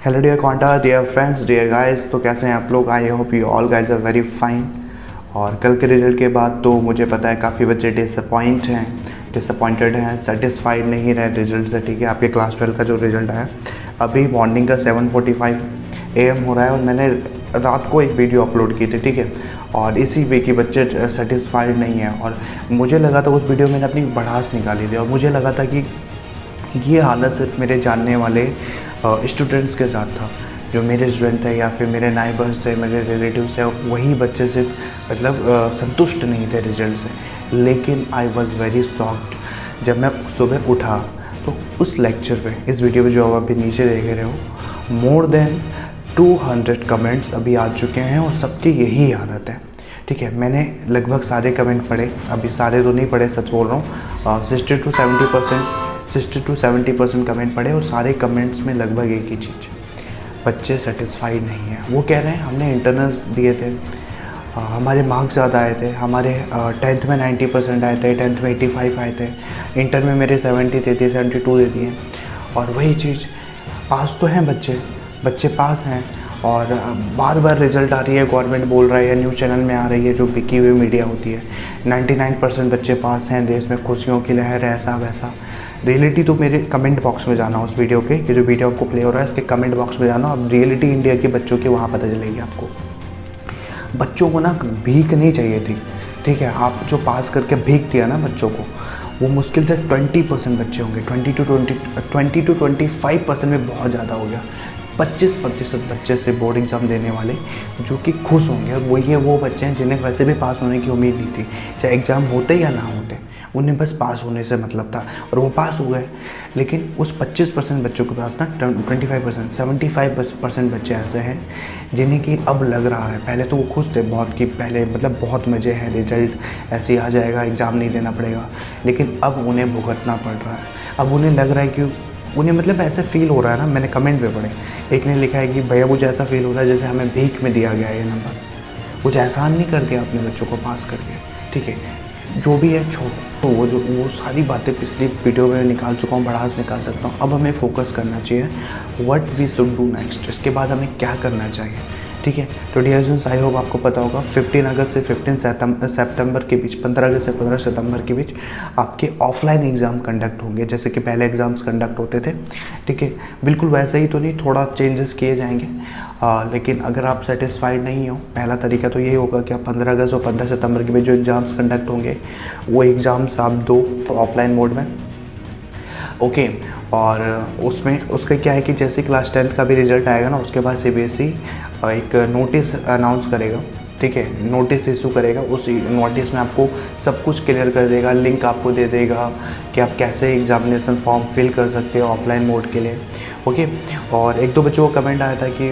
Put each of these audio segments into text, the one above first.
Hello dear Quanta, dear friends, dear guys. तो कैसे हैं आप लोग? I hope you all guys are very fine. और कल के रिजल्ट के बाद तो मुझे पता है काफ़ी बच्चे डिसअपॉइंटेड हैं, सेटिस्फाइड नहीं रहे रिजल्ट से। ठीक है, आपके क्लास 12 का जो रिजल्ट आया अभी मॉर्निंग का 7:45 AM हो रहा है और मैंने रात को एक वीडियो अपलोड की थी। ठीक है, और इसी वे कि बच्चे सेटिस्फाइड नहीं हैं। और मुझे लगा था उस वीडियो में मैंने अपनी भड़ास निकाली थी और मुझे लगा था कि ये हालत सिर्फ मेरे जानने वाले स्टूडेंट्स के साथ था, जो मेरे स्टूडेंट थे या फिर मेरे नाइबर्स थे, मेरे रिलेटिव्स थे, वही बच्चे सिर्फ संतुष्ट नहीं थे रिजल्ट से। लेकिन आई वॉज़ वेरी शॉक्ड जब मैं सुबह उठा तो उस लेक्चर पे, इस वीडियो पे जो आप अभी नीचे देख रहे हो, मोर देन 200 कमेंट्स अभी आ चुके हैं और सबकी यही हालत है। ठीक है, मैंने लगभग सारे कमेंट पढ़े, अभी सारे तो नहीं पढ़े, सच बोल रहा हूँ। 60 to 70% कमेंट पढ़े और सारे कमेंट्स में लगभग एक ही चीज़, बच्चे सेटिस्फाइड नहीं हैं। वो कह रहे हैं हमने इंटरनल्स दिए थे, हमारे मार्क्स ज़्यादा आए थे, हमारे 10th में 90% आए थे, 10th में 85 आए थे, इंटर में मेरे 70 दे दिए, 72 दे दिए। और वही चीज़, पास तो हैं बच्चे पास हैं और बार बार रिजल्ट आ रही है, गवर्नमेंट बोल रहा है या न्यूज़ चैनल में आ रही है, जो बिकी हुई मीडिया होती है, 99% बच्चे पास हैं, देश में खुशियों की लहर है, ऐसा वैसा। रियलिटी तो मेरे कमेंट बॉक्स में जाना उस वीडियो के, कि जो वीडियो आपको प्ले हो रहा है इसके कमेंट बॉक्स में जाना। अब रियलिटी इंडिया के बच्चों की वहाँ पता चलेगी आपको। बच्चों को ना भीख नहीं चाहिए थी। ठीक है, आप जो पास करके भीख दिया ना बच्चों को, वो मुश्किल से 20% बच्चे होंगे, 20 to 25% में बहुत ज़्यादा हो गया। 25% बच्चे से बोर्ड एग्ज़ाम देने वाले जो कि खुश होंगे, और वो बच्चे हैं जिन्हें वैसे भी पास होने की उम्मीद नहीं थी, चाहे एग्ज़ाम होते या ना होते, उन्हें बस पास होने से मतलब था और वो पास हो गए। लेकिन उस 25% बच्चों के पास ना 75% बच्चे ऐसे हैं जिन्हें कि अब लग रहा है, पहले तो वो खुश थे बहुत कि पहले बहुत मज़े हैं, रिजल्ट ऐसे ही आ जाएगा, एग्ज़ाम नहीं देना पड़ेगा, लेकिन अब उन्हें भुगतना पड़ रहा है। अब उन्हें लग रहा है कि उन्हें ऐसे फील हो रहा है ना, मैंने कमेंट पे पढ़े, एक ने लिखा है कि भैया मुझे ऐसा फील हो रहा है जैसे हमें भीख में दिया गया है ये नंबर, कुछ एहसान नहीं कर दिया अपने बच्चों को पास करके। ठीक है, जो भी है छोड़ो, तो वो सारी बातें पिछली वीडियो में निकाल चुका हूँ, बढ़ास निकाल सकता हूँ। अब हमें फोकस करना चाहिए what we should do next, इसके बाद हमें क्या करना चाहिए। ठीक है, तो डियर स्टूडेंट्स, आई होप आपको पता होगा 15 अगस्त से 15 सितंबर के बीच, 15 अगस्त से 15 सितंबर के बीच आपके ऑफलाइन एग्ज़ाम कंडक्ट होंगे, जैसे कि पहले एग्ज़ाम्स कंडक्ट होते थे। ठीक है, बिल्कुल वैसे ही तो नहीं, थोड़ा चेंजेस किए जाएंगे। लेकिन अगर आप सेटिस्फाइड नहीं हो, पहला तरीका तो यही होगा कि आप 15 अगस्त और 15 सितंबर के बीच जो एग्ज़ाम्स कंडक्ट होंगे वो एग्ज़ाम्स आप दो ऑफलाइन मोड में। ओके, और उसमें उसका क्या है कि जैसे क्लास 10th का भी रिजल्ट आएगा ना, उसके बाद CBSE एक नोटिस अनाउंस करेगा। ठीक है, नोटिस इशू करेगा, उस नोटिस में आपको सब कुछ क्लियर कर देगा, लिंक आपको दे देगा कि आप कैसे एग्जामिनेशन फॉर्म फिल कर सकते हो ऑफलाइन मोड के लिए। ओके, और एक दो बच्चों को कमेंट आया था कि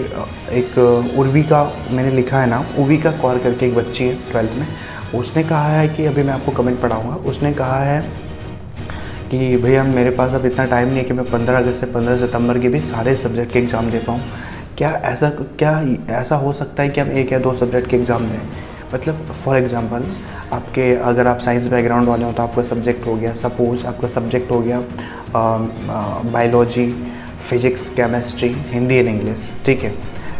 एक उर्वी का, मैंने लिखा है ना, उर्वी का कौर करके एक बच्ची है 12th में, उसने कहा है कि, अभी मैं आपको कमेंट पढ़ाऊँगा, उसने कहा है कि भैया मेरे पास अब इतना टाइम नहीं है कि मैं 15 अगस्त से 15 सितंबर के भी सारे सब्जेक्ट के एग्ज़ाम दे पाऊँ। क्या ऐसा हो सकता है कि हम एक या दो सब्जेक्ट के एग्ज़ाम दें? मतलब फॉर एग्ज़ाम्पल, आपके अगर आप साइंस बैकग्राउंड वाले हो तो आपका सब्जेक्ट हो गया, सपोज आपका सब्जेक्ट हो गया biology, physics, chemistry, Hindi and English. ठीक है,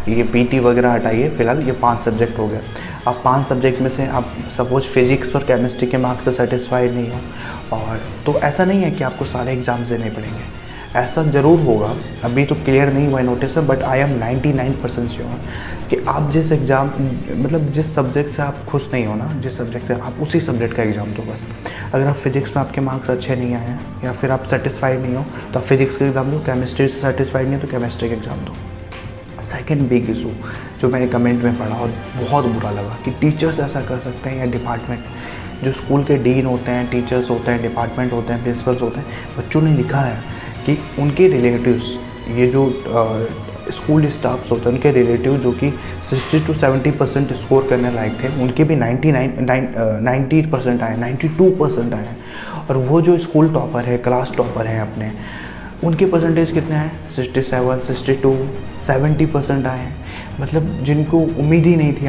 ये PT वगैरह हटाइए, फिलहाल ये 5 सब्जेक्ट हो गए। आप 5 सब्जेक्ट में से आप सपोज फिजिक्स और केमिस्ट्री के मार्क्स से सेटिस्फाइड नहीं हो, और तो ऐसा नहीं है कि आपको सारे एग्ज़ाम्स देने पड़ेंगे, ऐसा ज़रूर होगा। अभी तो क्लियर नहीं हुआ है नोटिस में, बट आई एम 99% श्योर कि आप जिस एग्ज़ाम, जिस सब्जेक्ट से आप खुश नहीं हो ना, जिस सब्जेक्ट से, आप उसी सब्जेक्ट का एग्ज़ाम दो बस। अगर आप फिजिक्स में आपके मार्क्स अच्छे नहीं आए हैं या फिर आप सेटिस्फाइड नहीं हो तो आप फिजिक्स का एग्ज़ाम दो, केमिस्ट्री से सेटिस्फाइड नहीं हो तो केमिस्ट्री का एग्ज़ाम दो। सेकेंड बिग इशू जो मैंने कमेंट में पढ़ा और बहुत बुरा लगा कि टीचर्स ऐसा कर सकते हैं या डिपार्टमेंट, जो स्कूल के डीन होते हैं, टीचर्स होते हैं, डिपार्टमेंट होते हैं, प्रिंसिपल्स होते हैं, बच्चों ने लिखा है कि उनके रिलेटिव्स, ये जो स्कूल स्टाफ्स होते हैं, उनके रिलेटिव जो कि 60 to 70% स्कोर करने लायक थे, उनके भी 90% आए, 92% आए हैं। और वो जो स्कूल टॉपर है, क्लास टॉपर हैं अपने, उनके परसेंटेज कितने हैं? 67, 62, 70% आए हैं। जिनको उम्मीद ही नहीं थी,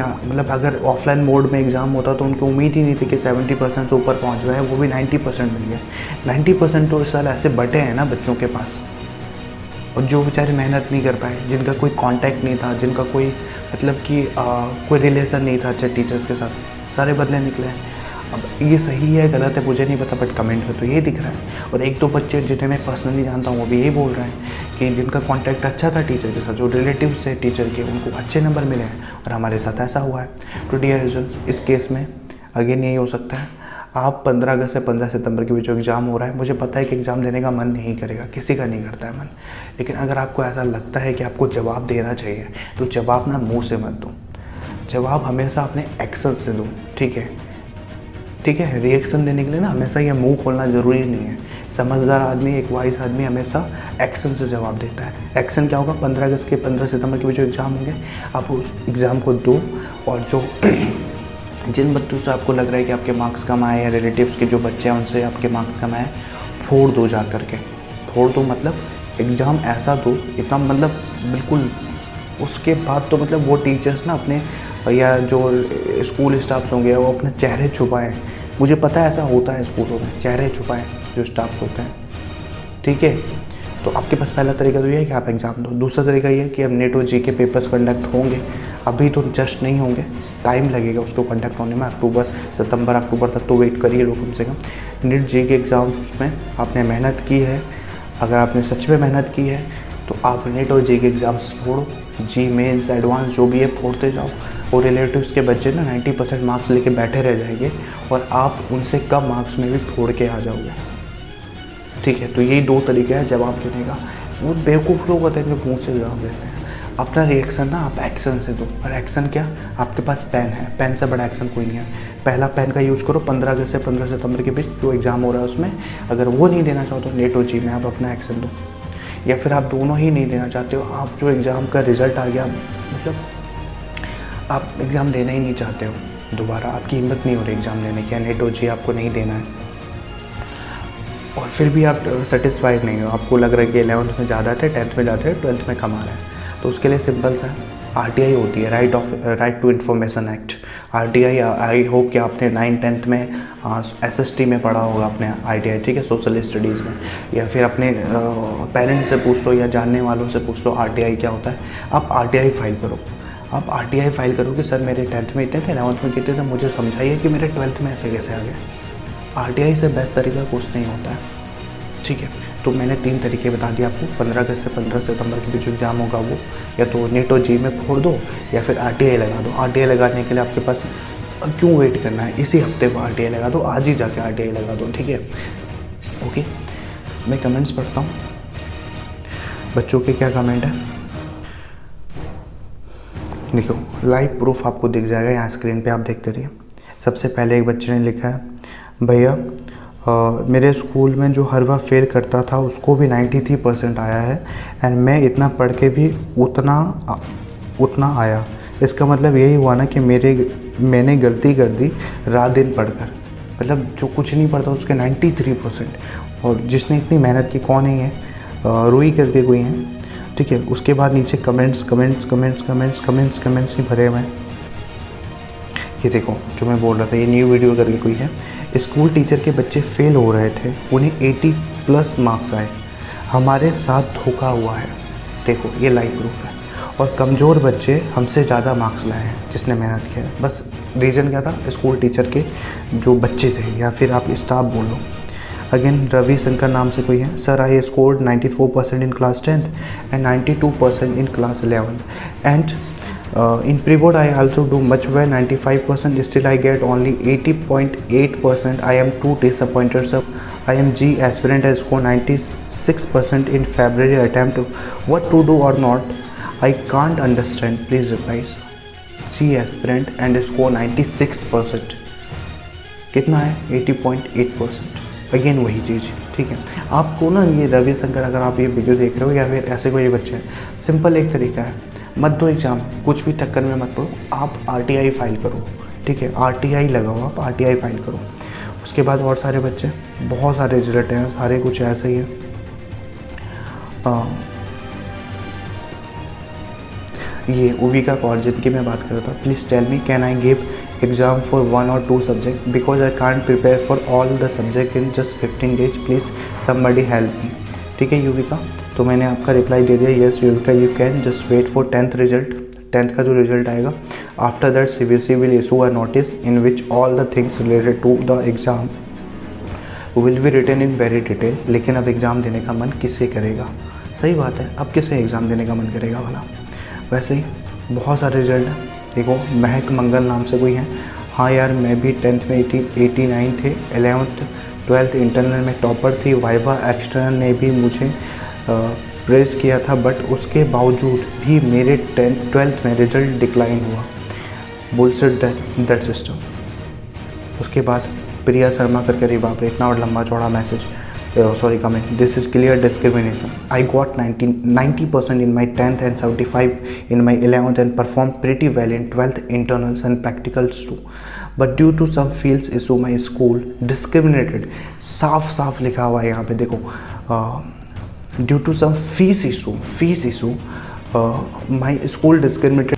अगर ऑफलाइन मोड में एग्ज़ाम होता तो उनको उम्मीद ही नहीं थी कि 70% से ऊपर पहुंच गए, वो भी 90% मिल गया। 90% तो इस साल ऐसे बटे हैं ना बच्चों के पास, और जो बेचारे मेहनत नहीं कर पाए, जिनका कोई कांटेक्ट नहीं था, जिनका कोई मतलब कि कोई रिलेशन नहीं था अच्छे टीचर्स के साथ, सारे बदले निकले हैं। अब ये सही है गलत है मुझे नहीं पता, बट कमेंट में तो ये दिख रहा है। और एक दो बच्चे जिन्हें मैं पर्सनली जानता हूँ वो भी यही बोल रहे हैं कि जिनका कांटेक्ट अच्छा था टीचर के साथ, जो रिलेटिव्स थे टीचर के, उनको अच्छे नंबर मिले हैं और हमारे साथ ऐसा हुआ है। तो डियर रिजल्ट्स, इस केस में अगेन यही हो सकता है, आप 15 अगस्त से 15 सितंबर के बीच जो एग्ज़ाम हो रहा है, मुझे पता है कि एग्ज़ाम देने का मन नहीं करेगा, किसी का नहीं करता है मन, लेकिन अगर आपको ऐसा लगता है कि आपको जवाब देना चाहिए तो जवाब ना मुँह से मत दो, जवाब हमेशा अपने एक्शन से दो। ठीक है, ठीक है। रिएक्शन देने के लिए ना हमेशा ये मुंह खोलना ज़रूरी नहीं है। समझदार आदमी, एक वाइस आदमी हमेशा एक्शन से जवाब देता है। एक्शन क्या होगा, 15 अगस्त के 15 सितंबर के बीच जो एग्ज़ाम होंगे, आप उस एग्ज़ाम को दो, और जो जिन बच्चों से आपको लग रहा है कि आपके मार्क्स कम आए, या रिलेटिव्स के जो बच्चे हैं उनसे आपके मार्क्स कम आए, फोड़ दो जा करके। फोड़ दो मतलब एग्ज़ाम ऐसा दो, इतना मतलब बिल्कुल। उसके बाद तो मतलब वो टीचर्स ना अपने, या जो स्कूल स्टाफ्स होंगे वो अपने चेहरे छुपाएं। मुझे पता है ऐसा होता है स्कूलों में, चेहरे छुपाएं जो स्टाफ्स होते हैं। ठीक है, तो आपके पास पहला तरीका तो ये है कि आप एग्ज़ाम दो। दूसरा तरीका ये है कि अब नेट और जी के पेपर्स कंडक्ट होंगे, अभी तो जस्ट नहीं होंगे, टाइम लगेगा उसको कंडक्ट होने में, अक्टूबर तक तो वेट करिए लोग कम से कम। नेट जी के एग्ज़ाम्स में आपने मेहनत की है, अगर आपने सच में मेहनत की है तो आप नेट और जी के एग्ज़ाम्स फोड़ो, जी मेंस एडवांस जो भी है फोड़ते जाओ। और रिलेटिव्स के बच्चे ना 90% मार्क्स लेके बैठे रह जाएंगे और आप उनसे कम मार्क्स में भी फोड़ के आ जाओगे। ठीक है, तो यही दो तरीके हैं जवाब देने का। वो बेवकूफ़ लोग होते हैं जो मुँह से जवाब देते हैं। अपना रिएक्शन ना आप एक्शन से दो, और एक्शन क्या, आपके पास पेन है, पेन से बड़ा एक्शन कोई नहीं है। पहला पेन का यूज़ करो 15 अगस्त से 15 सितंबर के बीच जो एग्ज़ाम हो रहा है उसमें। अगर वो नहीं देना चाहो तो नेट और जी में आप अपना एक्शन दो, या फिर आप दोनों ही नहीं देना चाहते हो, आप जो एग्ज़ाम का रिज़ल्ट आ गया, मतलब आप एग्ज़ाम देना ही नहीं चाहते हो दोबारा, आपकी हिम्मत नहीं हो रही एग्ज़ाम देने की, नेट और जी आपको नहीं देना है, और फिर भी आप सेटिस्फाइड नहीं हो, आपको लग रहा है कि 11th में ज़्यादा थे, 10th में ज़्यादा है, 12th में कम आ रहा है, तो उसके लिए सिंपल सा RTI होती है, right to information act. RTI, I hope कि आपने 9th-10th में SST में पढ़ा होगा अपने RTI, ठीक है, सोशल स्टडीज़ में, या फिर अपने पेरेंट्स से पूछ लो या जानने वालों से पूछ लो RTI क्या होता है। आप RTI फाइल करो, आप RTI फाइल करो कि सर मेरे 10th में इतने थे, 11th में कितने थे, मुझे समझाइए कि मेरे 12th में ऐसे कैसे आ गया। RTI से बेस्ट तरीका कुछ नहीं होता है। ठीक है, तो मैंने 3 तरीके बता दिए आपको। 15 अगस्त से 15 सितंबर के बीच जो एग्ज़ाम होगा वो या तो नेट और जी में फोड़ दो, या फिर RTI लगा दो। RTI लगाने के लिए आपके पास क्यों वेट करना है, इसी हफ्ते को RTI लगा दो, आज ही जाके RTI लगा दो। ठीक है, ओके। मैं कमेंट्स पढ़ता हूँ, बच्चों के क्या कमेंट है देखो, लाइव प्रूफ आपको दिख जाएगा यहाँ स्क्रीन पे, आप देखते रहिए। सबसे पहले एक बच्चे ने लिखा है, भैया मेरे स्कूल में जो हर बार फेल करता था उसको भी 93% आया है, एंड मैं इतना पढ़ के भी उतना आया। इसका मतलब यही हुआ ना कि मैंने गलती कर दी रात दिन पढ़कर। मतलब जो कुछ नहीं पढ़ता उसके 93%, और जिसने इतनी मेहनत की कौन ही है, रूही करके कोई है। ठीक है, उसके बाद नीचे कमेंट्स ही भरे हुए हैं। ये देखो जो मैं बोल रहा था, ये न्यू वीडियो करके कोई है, स्कूल टीचर के बच्चे फेल हो रहे थे, उन्हें 80+ मार्क्स आए, हमारे साथ धोखा हुआ है। देखो ये लाइव प्रूफ है। और कमज़ोर बच्चे हमसे ज़्यादा मार्क्स लाए हैं जिसने मेहनत किया है। बस रीज़न क्या था, स्कूल टीचर के जो बच्चे थे, या फिर आप स्टाफ बोल लो। अगेन रवि शंकर नाम से कोई है, sir I scored 94% in class 10th and 92% in class 11th and in pre-board I also do much well, 95%, still I get only 80.8%. I am too disappointed, sir. I am G aspirant, I score 96% in February attempt. What to do or not, I can't understand. Please reply. G aspirant and score 96%. कितना है, 80.8%। Again वही चीज़, ठीक है। आपको ना ये रवि शंकर, अगर आप ये वीडियो देख रहे हो या फिर ऐसे कोई बच्चे हैं, सिंपल एक तरीका है, मत दो एग्ज़ाम, कुछ भी टक्कर में मत पड़ो, आप RTI फाइल करो। ठीक है, RTI लगाओ, आप RTI फाइल करो। उसके बाद और सारे बच्चे, बहुत सारे रिजल्ट हैं, सारे कुछ ऐसे ही है। ये उविका कौर जिनकी मैं बात कर रहा था, please tell me can I give exam for 1 or 2 subject because I can't prepare for all the subject in just 15 days, please somebody help me. ठीक है युविका, तो मैंने आपका रिप्लाई दे दिया, yes Yuvika you can just wait for 10th result, 10th का जो result आएगा। After that CBSE will issue a notice in which all the things related to the exam will be written in very detail. लेकिन अब exam देने का मन किसे करेगा? सही बात है, अब किसे एग्ज़ाम देने का मन करेगा भला? वैसे ही बहुत सारे रिजल्ट हैं। देखो महक मंगल नाम से कोई है, हाँ यार मैं भी 10th में 89 थे, 11th 12th इंटरनल में टॉपर थी, वाइवा एक्सटर्नल ने भी मुझे प्रेस किया था, बट उसके बावजूद भी मेरे 12th में रिजल्ट डिक्लाइन हुआ। Bullshit that system. उसके बाद प्रिया शर्मा करके, अरे बाप रे इतना और लंबा चौड़ा message, sorry comment, this is clear discrimination. I got 90% in my 10th and 75 in my 11th and perform pretty well in 12th internals and practicals too, but due to some fields issue my school discriminated. साफ साफ लिखा हुआ है यहाँ पे देखो, due to some fees issue my school discriminated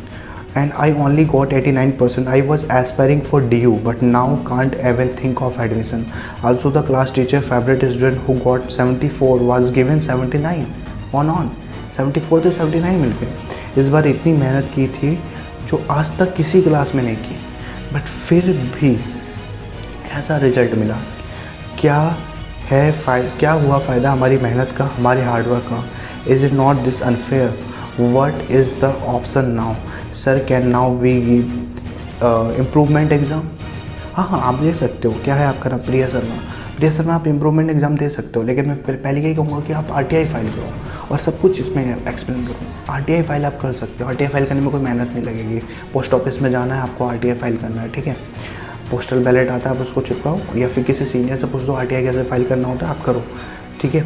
and I only got 89%. I was aspiring for DU but now can't even think of admission. Also the class teacher favorite student who got 74 was given 79 on 74 से 79 मिल गए। इस बार इतनी मेहनत की थी जो आज तक किसी क्लास में नहीं की, बट फिर भी ऐसा रिजल्ट मिला। क्या हुआ फ़ायदा हमारी मेहनत का, हमारे हार्डवर्क का? Is it not this unfair? What is the option now? Sir can now we give improvement exam? हाँ आप दे सकते हो। क्या है आपका नाम? प्रिया शर्मा आप इम्प्रूवमेंट एग्ज़ाम दे सकते हो, लेकिन मैं पहले यही कहूँगा कि आप RTI फाइल करो और सब कुछ इसमें एक्सप्लेन करो। RTI फाइल आप कर सकते हो, RTI फाइल करने में कोई मेहनत नहीं लगेगी। पोस्ट ऑफिस में जाना है, आपको RTI फाइल करना है, ठीक है। पोस्टल बैलेट आता है, आप उसको चिपकाओ या फिर किसी सीनियर से पूछ दो RTI कैसे फाइल करना होता है, आप करो, ठीक है।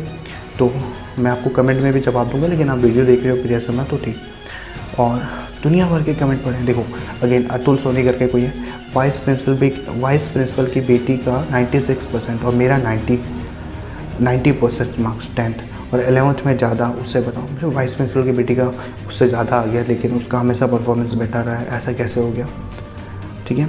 तो मैं आपको कमेंट में भी जवाब दूंगा, लेकिन आप वीडियो देख रहे हो प्रिया शर्मा तो ठीक। और दुनिया भर के कमेंट पढ़ें। देखो अगेन अतुल सोनी करके कोई है, वाइस प्रिंसिपल की बेटी का 96% और मेरा 90% मार्क्स 10th और 11th में ज़्यादा। उससे बताओ, मुझे वाइस प्रिंसिपल की बेटी का उससे ज़्यादा आ गया, लेकिन उसका हमेशा परफॉर्मेंस बेटर रहा है, ऐसा कैसे हो गया? ठीक है।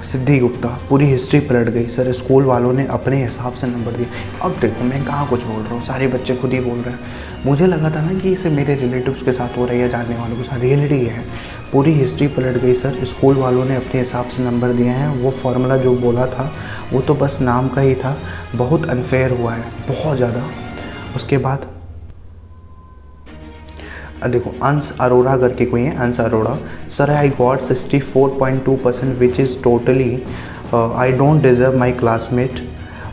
सिद्धि गुप्ता, पूरी हिस्ट्री पलट गई सर, स्कूल वालों ने अपने हिसाब से नंबर दिए। अब देखो मैं कहाँ कुछ बोल रहा हूँ, सारे बच्चे खुद ही बोल रहे हैं। मुझे लगा था ना कि इसे मेरे रिलेटिव्स के साथ हो रहा है या जानने वालों के साथ, रियलिटी ये है, पूरी हिस्ट्री पलट गई सर, स्कूल वालों ने अपने हिसाब से नंबर दिए हैं। वो फार्मूला जो बोला था वो तो बस नाम का ही था, बहुत अनफेयर हुआ है, बहुत ज़्यादा। उसके बाद देखो अंश अरोड़ा करके कोई है, अंश Arora, sir I got 64.2% which is totally I don't deserve my classmate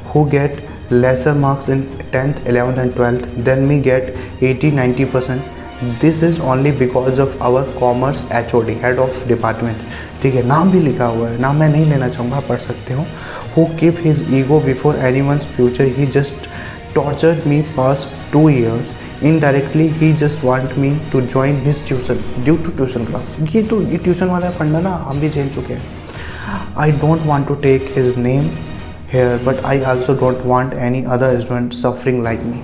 who get lesser marks in 10th 11th and 12th then me get 80-90%. this is only because of our commerce HOD head of department, ठीक है, नाम भी लिखा हुआ है, नाम मैं नहीं लेना चाहूँगा, पढ़ सकते हो। who keep his ego before anyone's future, he just tortured me past 2 years, indirectly he just want me to join his tuition due to tuition class। ये ट्यूशन वाला फंडा ना हम भी झेल चुके हैं। I don't want to take his name here but I also don't want any other student suffering like me।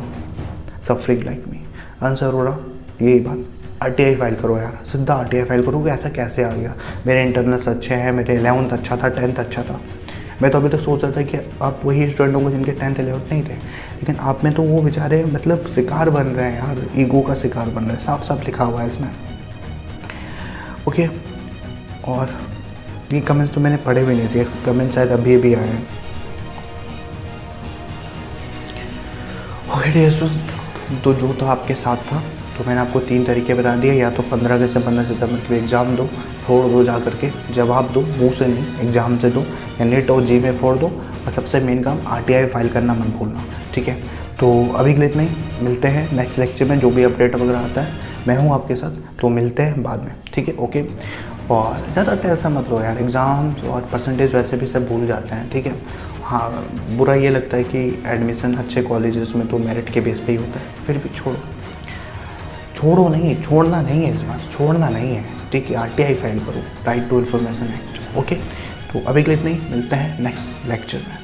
अंश अरोड़ा यही बात, RTI फाइल करो यार, सीधा RTI फाइल करोगे, ऐसा कैसे आ गया? मेरे इंटरनल्स अच्छे हैं, मेरे 11th अच्छा था, 10th अच्छा था। मैं तो अभी तक सोच रहा था कि आप वही स्टूडेंट होंगे जिनके 10th 11th नहीं थे, लेकिन आप में तो वो बेचारे मतलब शिकार बन रहे हैं यार, ईगो का शिकार बन रहे हैं, साफ साफ लिखा हुआ है इसमें। ओके, और ये कमेंट्स तो मैंने पढ़े भी नहीं थे, कमेंट शायद अभी भी आए हैं। तो जो तो आपके साथ था, तो मैंने आपको 3 तरीके बता दिए, या तो 15 से 15 सितंबर के लिए एग्ज़ाम दो, फोड़ दो, जा करके जवाब दो, मुंह से नहीं एग्ज़ाम से दो, या नेट और जी में फोड़ दो, और सबसे मेन काम RTI फाइल करना मत भूलना, ठीक है। तो अभी के लिए इतना ही, मिलते हैं नेक्स्ट लेक्चर में, जो भी अपडेट वगैरह आता है मैं हूँ आपके साथ, तो मिलते हैं बाद में, ठीक है, ओके। और ज़्यादा टेंशन मत लो यार, एग्ज़ाम्स और परसेंटेज वैसे भी सब भूल जाते हैं, ठीक है। हाँ, बुरा ये लगता है कि एडमिशन अच्छे कॉलेजेस में तो मेरिट के बेस पे ही होता है, फिर भी छोड़ना नहीं है इस बार, छोड़ना नहीं है, ठीक है। RTI फाइल करो, right to information act, okay. तो अभी के लिए इतना ही, मिलते हैं नेक्स्ट लेक्चर में।